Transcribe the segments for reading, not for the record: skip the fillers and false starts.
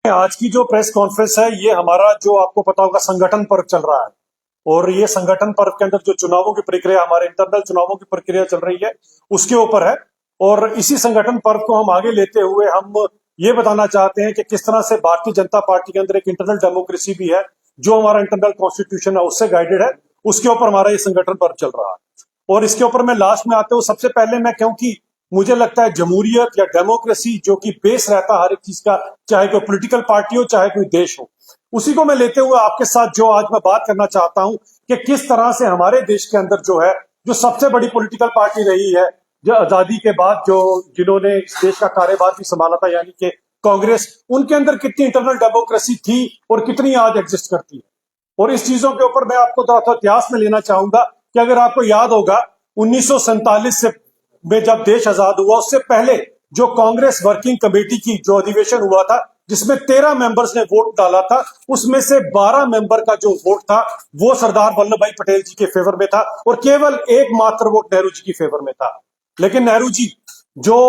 आज की जो प्रेस कॉन्फ्रेंस है ये हमारा जो आपको पता होगा संगठन पर्व चल रहा है। और ये संगठन पर्व के अंदर जो चुनावों की प्रक्रिया हमारे इंटरनल चुनावों की प्रक्रिया चल रही है उसके ऊपर है। और इसी संगठन पर्व को हम आगे लेते हुए हम ये बताना चाहते हैं कि किस तरह से भारतीय जनता पार्टी के अंदर एक इंटरनल डेमोक्रेसी भी है जो हमारा इंटरनल कॉन्स्टिट्यूशन है उससे गाइडेड है। उसके ऊपर हमारा ये संगठन पर्व चल रहा है। और इसके ऊपर मैं लास्ट में आते हुए सबसे पहले मैं क्योंकि मुझे लगता है जमहूरियत या डेमोक्रेसी जो कि बेस रहता है हर एक चीज का, चाहे कोई पॉलिटिकल पार्टी हो चाहे कोई देश हो, उसी को मैं लेते हुए आपके साथ जो आज मैं बात करना चाहता हूं कि किस तरह से हमारे देश के अंदर जो है जो सबसे बड़ी पॉलिटिकल पार्टी रही है जो आजादी के बाद जो जिन्होंने इस देश का कार्यभार भी संभाला था यानी कि कांग्रेस, उनके अंदर कितनी इंटरनल डेमोक्रेसी थी और कितनी आज एग्जिस्ट करती है। और इस चीजों के ऊपर मैं आपको थोड़ा सा इतिहास में लेना चाहूंगा कि अगर आपको याद होगा 1947 से में जब देश आजाद हुआ उससे पहले जो कांग्रेस वर्किंग कमेटी की जो अधिवेशन हुआ था जिसमें 13 मेंबर्स ने वोट डाला था, उसमें से 12 मेंबर का जो वोट था वो सरदार वल्लभ भाई पटेल जी के फेवर में था और केवल एकमात्र वोट नेहरू जी की फेवर में था। लेकिन नेहरू जी जो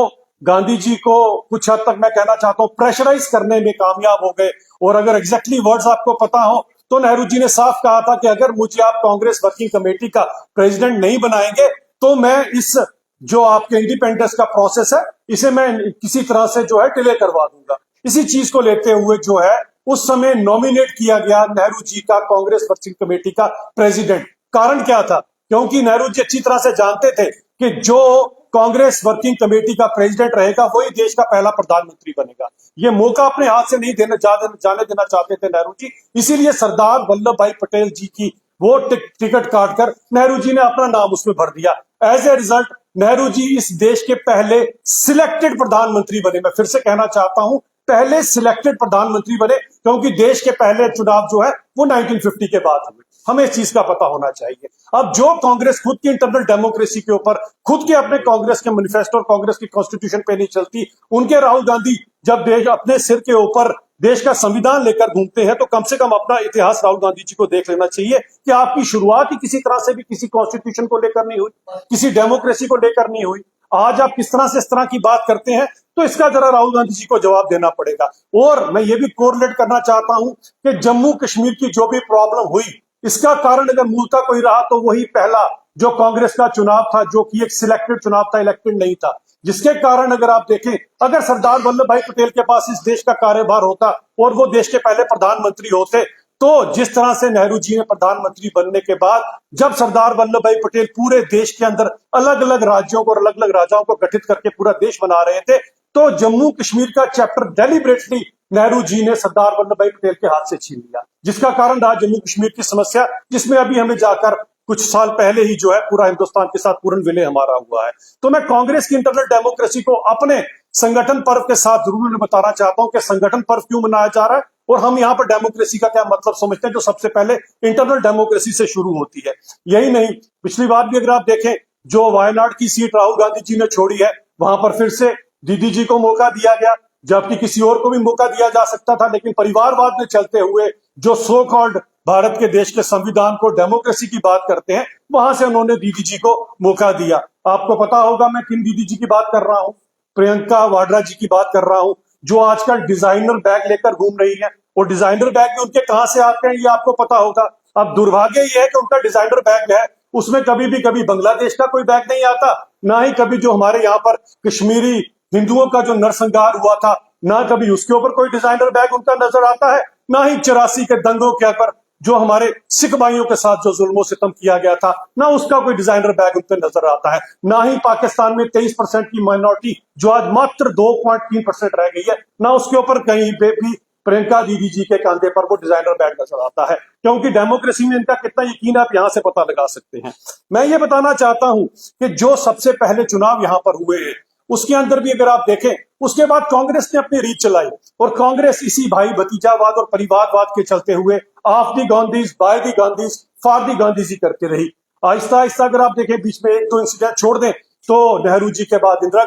गांधी जी को कुछ हद तक मैं कहना चाहता हूं प्रेशराइज करने में कामयाब हो गए। और अगर एग्जैक्टली वर्ड्स आपको पता हो तो नेहरू जी ने साफ कहा था कि अगर मुझे आप कांग्रेस वर्किंग कमेटी का प्रेसिडेंट नहीं बनाएंगे तो मैं इस जो आपके इंडिपेंडेंस का प्रोसेस है इसे मैं किसी तरह से जो है डिले करवा दूंगा। इसी चीज को लेते हुए जो है उस समय नॉमिनेट किया गया नेहरू जी का कांग्रेस वर्किंग कमेटी का प्रेसिडेंट। कारण क्या था? क्योंकि नेहरू जी अच्छी तरह से जानते थे कि जो कांग्रेस वर्किंग कमेटी का प्रेसिडेंट रहेगा वही देश का पहला प्रधानमंत्री बनेगा। ये मौका अपने हाथ से नहीं जाने देना चाहते थे नेहरू जी। इसीलिए सरदार वल्लभ भाई पटेल जी की वो टिकट काटकर नेहरू जी ने अपना नाम उसमें भर दिया। As a result Nehru ji इस देश के पहले सिलेक्टेड प्रधानमंत्री बने। मैं फिर से कहना चाहता हूं पहले सिलेक्टेड प्रधानमंत्री बने क्योंकि देश के पहले चुनाव जो है वो 1950 के बाद हुए। हमें इस चीज का पता होना चाहिए। अब जो कांग्रेस खुद की इंटरनल डेमोक्रेसी के ऊपर खुद के अपने कांग्रेस के मैनिफेस्टो और कांग्रेस की कॉन्स्टिट्यूशन पे नहीं चलती, उनके राहुल गांधी जब देश अपने सिर के ऊपर देश का संविधान लेकर घूमते हैं तो कम से कम अपना इतिहास राहुल गांधी जी को देख लेना चाहिए कि आपकी शुरुआत ही किसी तरह से भी किसी कॉन्स्टिट्यूशन को लेकर नहीं हुई, किसी डेमोक्रेसी को लेकर नहीं हुई। आज आप किस तरह से इस तरह की बात करते हैं तो इसका जरा राहुल गांधी जी को जवाब देना पड़ेगा। और मैं ये भी कोरिलेट करना चाहता हूं कि जम्मू कश्मीर की जो भी प्रॉब्लम हुई इसका कारण अगर मूलतः कोई रहा तो वही पहला जो कांग्रेस का चुनाव था जो कि एक सिलेक्टेड चुनाव था, इलेक्टेड नहीं था। जिसके कारण अगर आप देखें अगर सरदार वल्लभ भाई पटेल के पास इस देश का कार्यभार होता और वो देश के पहले प्रधानमंत्री होते तो जिस तरह से नेहरू जी ने प्रधानमंत्री बनने के बाद जब सरदार वल्लभ भाई पटेल पूरे देश के अंदर अलग अलग राज्यों को और अलग अलग राजाओं को गठित करके पूरा देश बना रहे थे तो जम्मू कश्मीर का चैप्टर डेलिबरेटली नेहरू जी ने सरदार वल्लभ भाई पटेल के हाथ से छीन लिया, जिसका कारण रहा जम्मू कश्मीर की समस्या जिसमें अभी हमें जाकर कुछ साल पहले ही जो है पूरा हिंदुस्तान के साथ पूर्ण विलय हमारा हुआ है। तो मैं कांग्रेस की इंटरनल डेमोक्रेसी को अपने संगठन पर्व के साथ जरूर बताना चाहता हूं कि संगठन पर्व क्यों मनाया जा रहा है और हम यहाँ पर डेमोक्रेसी का क्या मतलब समझते हैं जो सबसे पहले इंटरनल डेमोक्रेसी से शुरू होती है। यही नहीं, पिछली बार भी अगर आप देखें जो वायनाड की सीट राहुल गांधी जी ने छोड़ी है वहां पर फिर से दीदी जी को मौका दिया गया जबकि किसी और को भी मौका दिया जा सकता था, लेकिन परिवारवाद में चलते हुए जो सो कॉल्ड भारत के देश के संविधान को डेमोक्रेसी की बात करते हैं वहां से उन्होंने दीदी जी को मौका दिया। आपको पता होगा मैं किन दीदी जी की बात कर रहा हूं, प्रियंका वाड्रा जी की बात कर रहा हूं जो आजकल डिजाइनर बैग लेकर घूम रही है। और डिजाइनर बैग भी उनके कहां से आते हैं ये आपको पता होगा। अब दुर्भाग्य ये है कि उनका डिजाइनर बैग है उसमें कभी बांग्लादेश का कोई बैग नहीं आता, ना ही कभी जो हमारे यहाँ पर कश्मीरी हिंदुओं का जो नरसंहार हुआ था ना कभी उसके ऊपर कोई डिजाइनर बैग उनका नजर आता है, ना ही 84 के दंगों के ऊपर जो हमारे सिख भाइयों के साथ जो जुल्मो सितम किया गया था ना उसका कोई डिजाइनर बैग उन पर नजर आता है, ना ही पाकिस्तान में 23% की माइनॉरिटी जो आज मात्र 2.3% रह गई है ना उसके ऊपर कहीं पे भी प्रियंका दीदी जी के कंधे पर वो डिजाइनर बैग नजर आता है। क्योंकि डेमोक्रेसी में इनका कितना यकीन आप यहां से पता लगा सकते हैं। मैं ये बताना चाहता हूं कि जो सबसे पहले चुनाव यहां पर हुए हैं उसके अंदर भी अगर आप देखें उसके बाद कांग्रेस ने अपनी रीच चलाई और कांग्रेस इसी भाई भतीजावाद और परिवारवाद के चलते हुए of the Gandhis by the Gandhis for the Gandhis ही करती रही। आहिस्ता आहिस्ता अगर आप देखें बीच में एक दो इंसिडेंट छोड़ दें तो नेहरू जी के बाद इंदिरा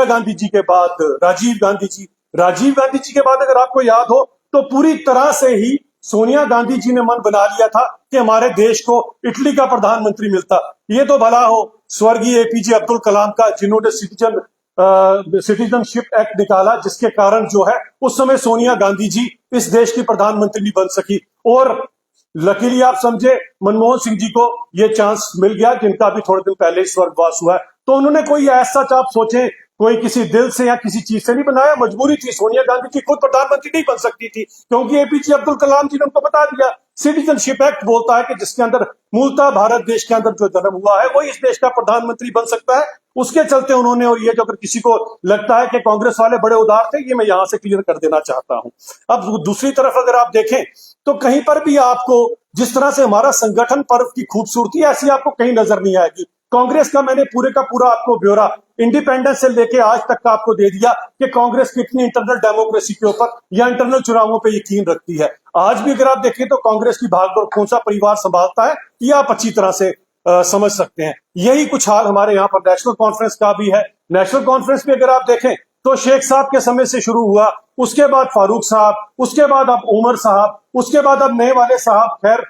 गांधी जी के बाद राजीव गांधी जी के बाद अगर आपको याद हो तो पूरी तरह से ही सोनिया गांधी जी ने मन बना लिया था कि हमारे देश को इटली का प्रधानमंत्री मिलता। ये तो भला हो स्वर्गीय एपीजे अब्दुल कलाम का जिन्होंने सिटीजन सिटीजनशिप एक्ट निकाला, जिसके कारण जो है उस समय सोनिया गांधी जी इस देश की प्रधानमंत्री नहीं बन सकी। और लकीली आप समझे मनमोहन सिंह जी को ये चांस मिल गया, जिनका भी थोड़े दिन पहले स्वर्गवास हुआ है। तो उन्होंने कोई ऐसा आप सोचे कोई किसी दिल से या किसी चीज से नहीं बनाया, मजबूरी थी। सोनिया गांधी जी खुद प्रधानमंत्री नहीं बन सकती थी, क्योंकि एपीजे अब्दुल कलाम जी ने उनको बता दिया। सिटीजनशिप एक्ट बोलता है कि जिसके अंदर मूलतः भारत देश के अंदर जो जन्म हुआ है वही इस देश का प्रधानमंत्री बन सकता है। उसके चलते उन्होंने, और ये जो अगर किसी को लगता है कि कांग्रेस वाले बड़े उदार थे, ये मैं यहां से क्लियर कर देना चाहता हूं। अब दूसरी तरफ अगर आप देखें तो कहीं पर भी आपको जिस तरह से हमारा संगठन पर्व की खूबसूरती ऐसी आपको कहीं नजर नहीं आएगी। कांग्रेस का मैंने पूरे का पूरा आपको ब्यौरा इंडिपेंडेंस से लेके आज तक का आपको दे दिया कि कांग्रेस कितनी इंटरनल डेमोक्रेसी के ऊपर या इंटरनल चुनावों पे यकीन रखती है। आज भी अगर आप देखें तो कांग्रेस की भागदौड़ कौन सा परिवार संभालता है, ये आप अच्छी तरह से समझ सकते हैं। यही कुछ हाल हमारे यहाँ पर नेशनल कॉन्फ्रेंस का भी है। नेशनल कॉन्फ्रेंस भी अगर आप देखें तो शेख साहब के समय से शुरू हुआ, उसके बाद फारूक साहब, उसके बाद अब उमर साहब, उसके बाद अब नए वाले साहब। खैर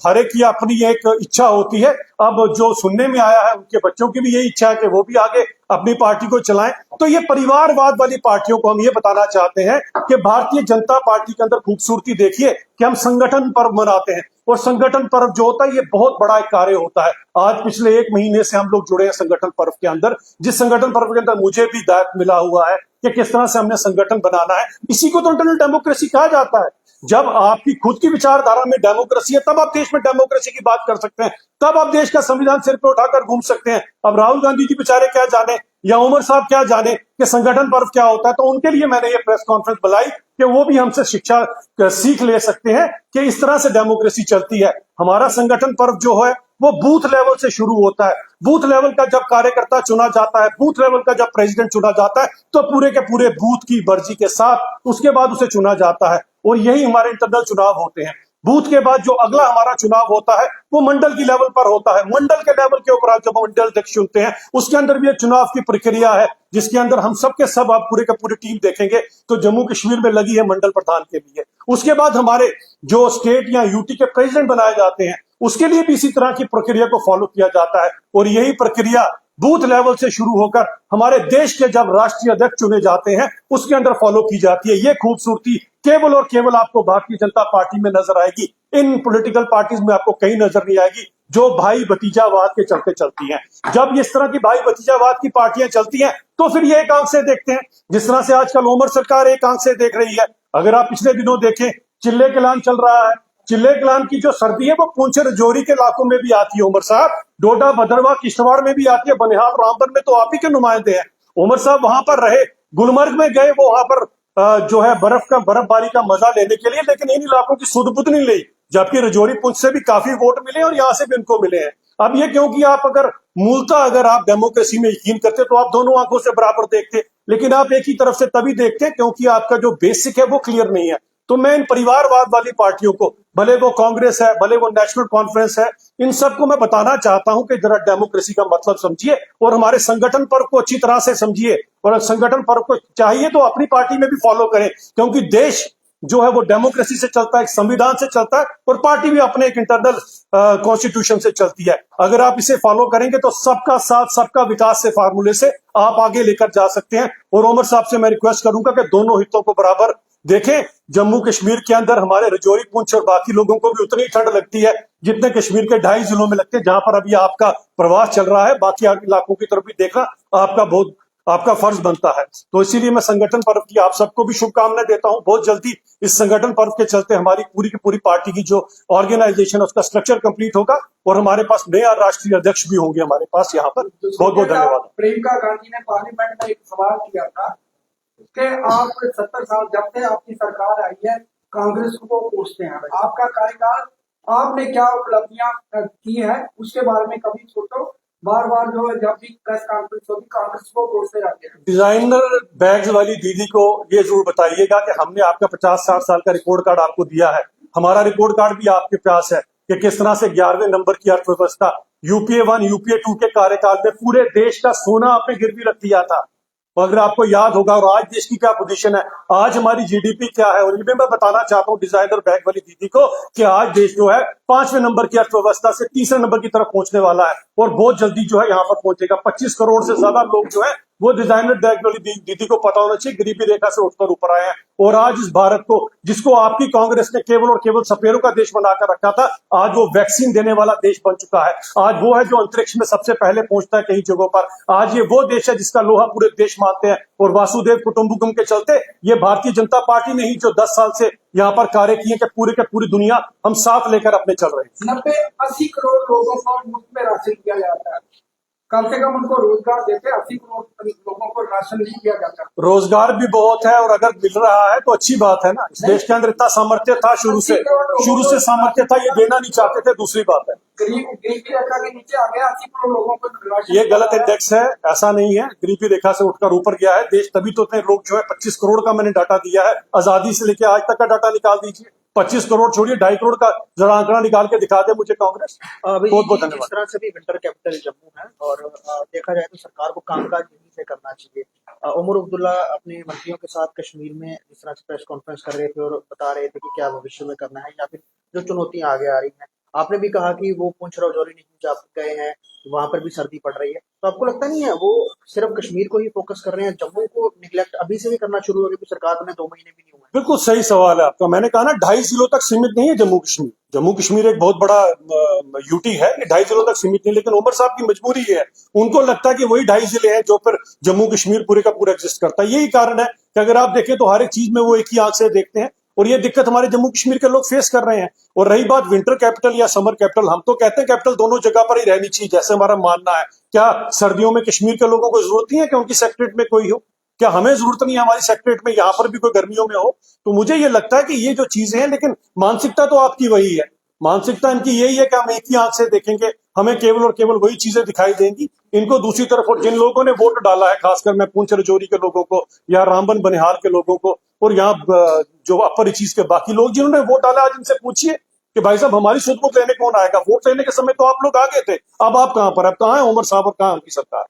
हर एक की अपनी एक इच्छा होती है। अब जो सुनने में आया है उनके बच्चों की भी यही इच्छा है कि वो भी आगे अपनी पार्टी को चलाएं। तो ये परिवारवाद वाली पार्टियों को हम ये बताना चाहते हैं कि भारतीय जनता पार्टी के अंदर खूबसूरती देखिए कि हम संगठन पर्व मनाते हैं, और संगठन पर्व जो होता है ये बहुत बड़ा एक कार्य होता है। आज पिछले 1 महीने से हम लोग जुड़े हैं संगठन पर्व के अंदर, जिस संगठन पर्व के अंदर मुझे भी दायित्व मिला हुआ है कि किस तरह से हमने संगठन बनाना है। इसी को तो इंटरनल डेमोक्रेसी कहा जाता है। जब आपकी खुद की विचारधारा में डेमोक्रेसी है तब आप देश में डेमोक्रेसी की बात कर सकते हैं, तब आप देश का संविधान सिर पर उठाकर घूम सकते हैं। अब राहुल गांधी जी बेचारे क्या जाने या उमर साहब क्या जाने कि संगठन पर्व क्या होता है। तो उनके लिए मैंने ये प्रेस कॉन्फ्रेंस बुलाई कि वो भी हमसे शिक्षा सीख ले सकते हैं कि इस तरह से डेमोक्रेसी चलती है। हमारा संगठन पर्व जो है वो बूथ लेवल से शुरू होता है। बूथ लेवल का जब कार्यकर्ता चुना जाता है, बूथ लेवल का जब प्रेसिडेंट चुना जाता है, तो पूरे के पूरे बूथ की मर्जी के साथ उसके बाद उसे चुना जाता है। और यही हमारे इंटरनल चुनाव होते हैं। बूथ के बाद जो अगला हमारा चुनाव होता है वो मंडल की लेवल पर होता है। मंडल के लेवल के ऊपर आप जब मंडल अध्यक्ष चुनते हैं, उसके अंदर भी एक चुनाव की प्रक्रिया है, जिसके अंदर हम सब के सब आप पूरे के पूरी टीम देखेंगे तो जम्मू कश्मीर में लगी है मंडल प्रधान के लिए। उसके बाद हमारे जो स्टेट या यूटी के प्रेसिडेंट बनाए जाते हैं, उसके लिए भी इसी तरह की प्रक्रिया को फॉलो किया जाता है। और यही प्रक्रिया बूथ लेवल से शुरू होकर हमारे देश के जब राष्ट्रीय अध्यक्ष चुने जाते हैं उसके अंदर फॉलो की जाती है। ये खूबसूरती केवल और केवल आपको भारतीय जनता पार्टी में नजर आएगी। इन पॉलिटिकल पार्टीज में आपको कहीं नजर नहीं आएगी जो भाई भतीजावाद के चलते चलती हैं। जब इस तरह की भाई भतीजावाद की पार्टियां चलती हैं तो फिर ये एक आंख से देखते हैं, जिस तरह से आजकल उमर सरकार एक आंख से देख रही है। अगर आप पिछले दिनों देखें, चिल्ले कलान चल रहा है। चिल्ले कलान की जो सर्दी है वो पुंछ रजौरी के इलाकों में भी आती है उमर साहब, डोडा भद्रवाह किश्तवाड़ में भी आती है, बनिहाल रामबन में तो आप ही के नुमाइंदे हैं। उमर साहब वहां पर रहे, गुलमर्ग में गए, वो वहां पर जो है बर्फबारी का मजा लेने के लिए, लेकिन इन इलाकों की सुध बुध नहीं ली। जबकि रजौरी पुंछ से भी काफी वोट मिले और यहाँ से भी उनको मिले हैं। अब ये क्योंकि आप अगर आप डेमोक्रेसी में यकीन करते तो आप दोनों आंखों से बराबर देखते, लेकिन आप एक ही तरफ से तभी देखते हैं क्योंकि आपका जो बेसिक है वो क्लियर नहीं है। तो मैं इन परिवारवाद वाली पार्टियों को, भले वो कांग्रेस है, भले वो नेशनल कॉन्फ्रेंस है, इन सबको मैं बताना चाहता हूं कि जरा डेमोक्रेसी का मतलब समझिए और हमारे संगठन पर्व को अच्छी तरह से समझिए। और संगठन पर्व को चाहिए तो अपनी पार्टी में भी फॉलो करें, क्योंकि देश जो है वो डेमोक्रेसी से चलता है, एक संविधान से चलता है, और पार्टी भी अपने एक इंटरनल कॉन्स्टिट्यूशन से चलती है। अगर आप इसे फॉलो करेंगे तो सबका साथ सबका विकास से फार्मूले से आप आगे लेकर जा सकते हैं। और उमर साहब से मैं रिक्वेस्ट करूंगा कि दोनों हितों को बराबर देखें। जम्मू कश्मीर के अंदर हमारे रजौरी पुंछ और बाकी लोगों को भी उतनी ठंड लगती है जितने कश्मीर के 2.5 जिलों में लगते हैं, जहां पर अभी आपका प्रवास चल रहा है। बाकी इलाकों की तरफ भी देखना आपका फर्ज बनता है। तो इसीलिए मैं संगठन पर्व की आप सबको भी शुभकामनाएं देता हूं। बहुत जल्दी इस संगठन पर्व के चलते हमारी पूरी की पूरी पार्टी की जो ऑर्गेनाइजेशन है उसका स्ट्रक्चर कंप्लीट होगा और हमारे पास नया राष्ट्रीय अध्यक्ष भी होंगे हमारे पास यहाँ पर। बहुत बहुत धन्यवाद। प्रियंका गांधी ने पार्लियामेंट में एक सवाल किया था कि आप 70 साल जब से आपकी सरकार आई है कांग्रेस को कोसते हैं, आपका कार्यकाल आपने क्या उपलब्धियां की है उसके बारे में कभी सोचो। बार बार जो है जब भी प्रेस कॉन्फ्रेंस होगी कांग्रेस को कोसते रहते हैं। डिजाइनर बैग्स वाली दीदी को ये जरूर बताइएगा कि हमने आपका 50-60 साल का रिपोर्ट कार्ड आपको दिया है। हमारा रिपोर्ट कार्ड भी आपके पास है कि किस तरह से 11वें नंबर की अर्थव्यवस्था यूपीए 1 यूपीए 2 के कार्यकाल में पूरे देश का सोना आपने गिरवी रख दिया था। और अगर आपको याद होगा, और आज देश की क्या पोजीशन है, आज हमारी जीडीपी क्या है, और ये मैं बताना चाहता हूँ डिजाइनर बैग वाली दीदी को कि आज देश जो है 5वें नंबर की अर्थव्यवस्था से 3रे नंबर की तरफ पहुंचने वाला है और बहुत जल्दी जो है यहाँ पर पहुंचेगा। 25 करोड़ से ज्यादा लोग जो है वो डिजाइनर बैग वाली दीदी को पता होना चाहिए, गरीबी रेखा से उठकर ऊपर आए हैं। और आज इस भारत को, जिसको आपकी कांग्रेस ने केवल और केवल सपेरों का देश बनाकर रखा था, आज वो वैक्सीन देने वाला देश बन चुका है। आज वो है जो अंतरिक्ष में सबसे पहले पहुंचता है कई जगहों पर। आज ये वो देश है जिसका लोहा पूरे देश मानते हैं। और वासुदेव कुटुंबकम के चलते ये भारतीय जनता पार्टी ने ही जो 10 साल से यहाँ पर कार्य किए कि पूरी दुनिया हम साथ लेकर अपने चल रहे हैं। 90-80 करोड़ लोगों को मुफ्त में राशन दिया जाता है, कम से कम उनको रोजगार देते। 80 करोड़ लोगों को राशन नहीं दिया जाता। रोजगार भी बहुत है, और अगर मिल रहा है तो अच्छी बात है ना। इस देश के अंदर इतना सामर्थ्य था, शुरू से सामर्थ्य था, ये देना नहीं चाहते थे, दूसरी बात है। गरीबी रेखा के नीचे आ गया 80 करोड़ लोगों को राशन। ये गलत इंडेक्स है, ऐसा नहीं है। गरीबी रेखा से उठकर ऊपर गया है देश, तभी तो इतने लोग जो है 25 करोड़ का मैंने डाटा दिया है, आजादी से लेकर आज तक का डाटा निकाल दीजिए। 25 करोड़ छोड़िए, 2.5 करोड़ का जरा आंकड़ा निकाल के दिखा दे मुझे कांग्रेस। अभी बहुत बहुत जिस धन्यवाद। तरह से भी विंटर कैपिटल जम्मू है, और देखा जाए तो सरकार को कामकाज यहीं से करना चाहिए। उमर अब्दुल्ला अपने मंत्रियों के साथ कश्मीर में जिस तरह से प्रेस कॉन्फ्रेंस कर रहे थे और बता रहे थे कि क्या भविष्य में करना है, या फिर जो चुनौतियां आगे आ रही हैं। आपने भी कहा कि वो पुंछ राजौरी नहीं जा गए हैं, वहां पर भी सर्दी पड़ रही है, तो आपको लगता नहीं है वो सिर्फ कश्मीर को ही फोकस कर रहे हैं, जम्मू को निगलेक्ट अभी से ही करना शुरू हो गया? सरकार में 2 महीने भी नहीं हुए। बिल्कुल सही सवाल है आपका। मैंने कहा ना, 2.5 जिलों तक सीमित नहीं है जम्मू कश्मीर। जम्मू कश्मीर एक बहुत बड़ा यूटी है, ये 2.5 जिलों तक सीमित नहीं। लेकिन उमर साहब की मजबूरी है, उनको लगता है कि वही 2.5 जिले हैं जो फिर जम्मू कश्मीर पूरे का पूरा एग्जिस्ट करता है। यही कारण है कि अगर आप देखें तो हर एक चीज में वो एक ही आंख से देखते हैं, और ये दिक्कत हमारे जम्मू कश्मीर के लोग फेस कर रहे हैं। और रही बात विंटर कैपिटल या समर कैपिटल, हम तो कहते हैं कैपिटल दोनों जगह पर ही रहनी चाहिए, जैसे हमारा मानना है। क्या सर्दियों में कश्मीर के लोगों को जरूरत नहीं है कि उनकी सेक्रेटरीट में कोई हो? क्या हमें जरूरत नहीं है हमारी सेक्रेटरीट में यहाँ पर भी कोई गर्मियों में हो? तो मुझे ये लगता है कि ये जो चीजें हैं, लेकिन मानसिकता तो आपकी वही है। मानसिकता इनकी यही है कि हम एक ही आंख से देखेंगे, हमें केवल और केवल वही चीजें दिखाई देंगी। इनको दूसरी तरफ, और जिन लोगों ने वोट डाला है, खासकर मैं पुंछ राजौरी के लोगों को या रामबन बनिहाल के लोगों को, और यहाँ जो अपर चीज के बाकी लोग जिन्होंने वोट डाला, आज इनसे पूछिए कि भाई साहब हमारी सुध बुध लेने कौन आएगा? वोट लेने के समय तो आप लोग आगे थे, अब आप कहां पर? अब कहां है उमर साहब और कहां उनकी सरकार?